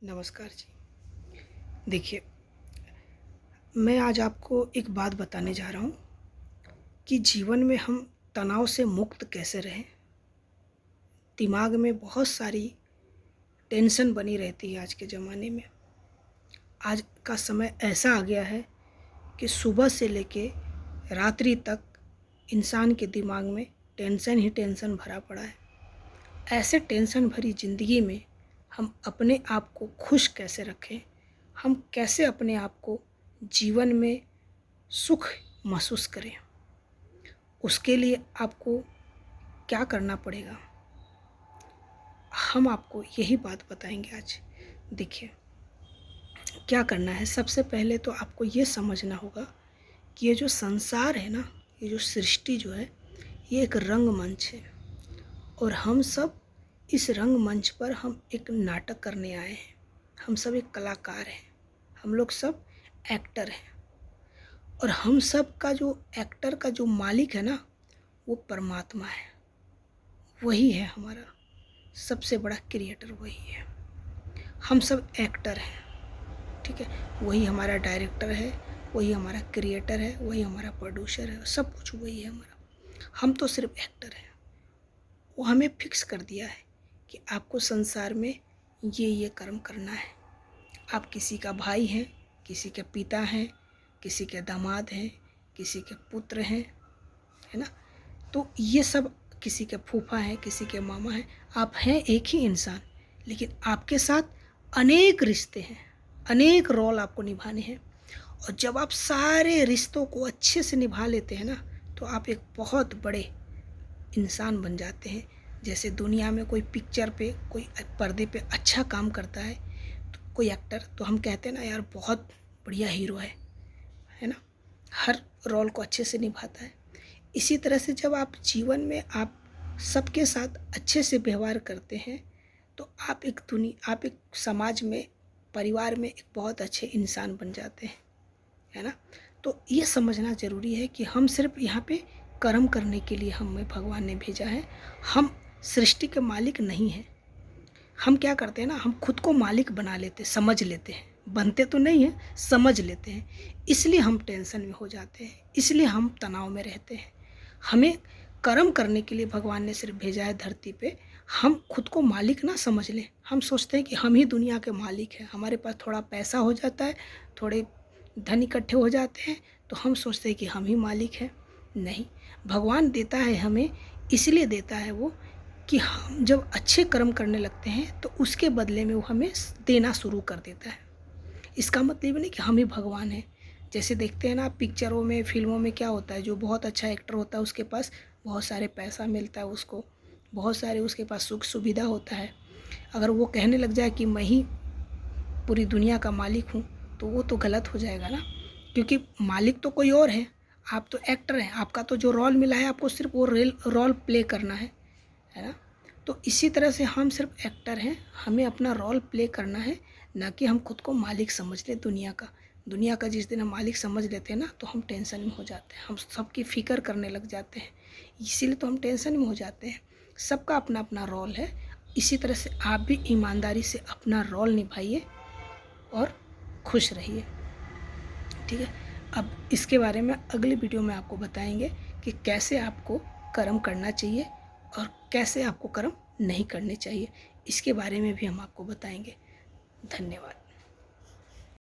नमस्कार जी। देखिए, मैं आज आपको एक बात बताने जा रहा हूँ कि जीवन में हम तनाव से मुक्त कैसे रहें। दिमाग में बहुत सारी टेंशन बनी रहती है आज के ज़माने में। आज का समय ऐसा आ गया है कि सुबह से लेके रात्रि तक इंसान के दिमाग में टेंशन ही टेंशन भरा पड़ा है। ऐसे टेंशन भरी ज़िंदगी में हम अपने आप को खुश कैसे रखें, हम कैसे अपने आप को जीवन में सुख महसूस करें, उसके लिए आपको क्या करना पड़ेगा, हम आपको यही बात बताएंगे आज। देखिए, क्या करना है। सबसे पहले तो आपको ये समझना होगा कि ये जो संसार है ना, ये जो सृष्टि जो है, ये एक रंगमंच है और हम सब इस रंगमंच पर हम एक नाटक करने आए हैं। हम सब एक कलाकार हैं, हम लोग सब एक्टर हैं और हम सब का जो एक्टर का जो मालिक है ना, वो परमात्मा है। वही है हमारा सबसे बड़ा क्रिएटर, वही है। हम सब एक्टर हैं, ठीक है। वही हमारा डायरेक्टर है, वही हमारा क्रिएटर है, वही हमारा प्रोड्यूसर है, सब कुछ वही है हमारा। हम तो सिर्फ एक्टर हैं। वो हमें फिक्स कर दिया है कि आपको संसार में ये कर्म करना है। आप किसी का भाई हैं, किसी के पिता हैं, किसी के दामाद हैं, किसी के पुत्र हैं, है ना। तो ये सब, किसी के फूफा हैं, किसी के मामा हैं। आप हैं एक ही इंसान, लेकिन आपके साथ अनेक रिश्ते हैं, अनेक रोल आपको निभाने हैं। और जब आप सारे रिश्तों को अच्छे से निभा लेते हैं ना, तो आप एक बहुत बड़े इंसान बन जाते हैं। जैसे दुनिया में कोई पिक्चर पे, कोई पर्दे पे अच्छा काम करता है, तो कोई एक्टर, तो हम कहते हैं ना, यार बहुत बढ़िया हीरो है ना, हर रोल को अच्छे से निभाता है। इसी तरह से जब आप जीवन में आप सबके साथ अच्छे से व्यवहार करते हैं, तो आप एक समाज में, परिवार में एक बहुत अच्छे इंसान बन जाते हैं, है ना। तो ये समझना ज़रूरी है कि हम सिर्फ यहाँ पे कर्म करने के लिए हमें भगवान ने भेजा है। हम सृष्टि के मालिक नहीं हैं। हम क्या करते हैं ना, हम खुद को मालिक बना लेते, समझ लेते हैं। बनते तो नहीं हैं, समझ लेते हैं। इसलिए हम टेंशन में हो जाते हैं, इसलिए हम तनाव में रहते हैं। हमें कर्म करने के लिए भगवान ने सिर्फ भेजा है धरती पे। हम खुद को मालिक ना समझ लें। हम सोचते हैं कि हम ही दुनिया के मालिक हैं। हमारे पास थोड़ा पैसा हो जाता है, थोड़े धन इकट्ठे हो जाते हैं, तो हम सोचते हैं कि हम ही मालिक हैं। नहीं, भगवान देता है हमें, इसलिए देता है वो कि हम जब अच्छे कर्म करने लगते हैं तो उसके बदले में वो हमें देना शुरू कर देता है। इसका मतलब नहीं कि हम ही भगवान हैं। जैसे देखते हैं ना पिक्चरों में, फिल्मों में क्या होता है, जो बहुत अच्छा एक्टर होता है उसके पास बहुत सारे पैसा मिलता है, उसको बहुत सारे उसके पास सुख सुविधा होता है। अगर वो कहने लग जाए कि मैं ही पूरी दुनिया का मालिक हूँ, तो वो तो गलत हो जाएगा ना, क्योंकि मालिक तो कोई और है, आप तो एक्टर हैं। आपका तो जो रोल मिला है, आपको सिर्फ वो रोल प्ले करना है ना। तो इसी तरह से हम सिर्फ एक्टर हैं, हमें अपना रोल प्ले करना है, ना कि हम खुद को मालिक समझ लें दुनिया का जिस दिन हम मालिक समझ लेते हैं ना, तो हम टेंशन में हो जाते हैं, हम सबकी फ़िक्र करने लग जाते हैं। इसीलिए तो हम टेंशन में हो जाते हैं। सबका अपना अपना रोल है। इसी तरह से आप भी ईमानदारी से अपना रोल निभाइए और खुश रहिए, ठीक है। अब इसके बारे में अगली वीडियो में आपको बताएंगे कि कैसे आपको कर्म करना चाहिए और कैसे आपको कर्म नहीं करने चाहिए। इसके बारे में भी हम आपको बताएंगे। धन्यवाद।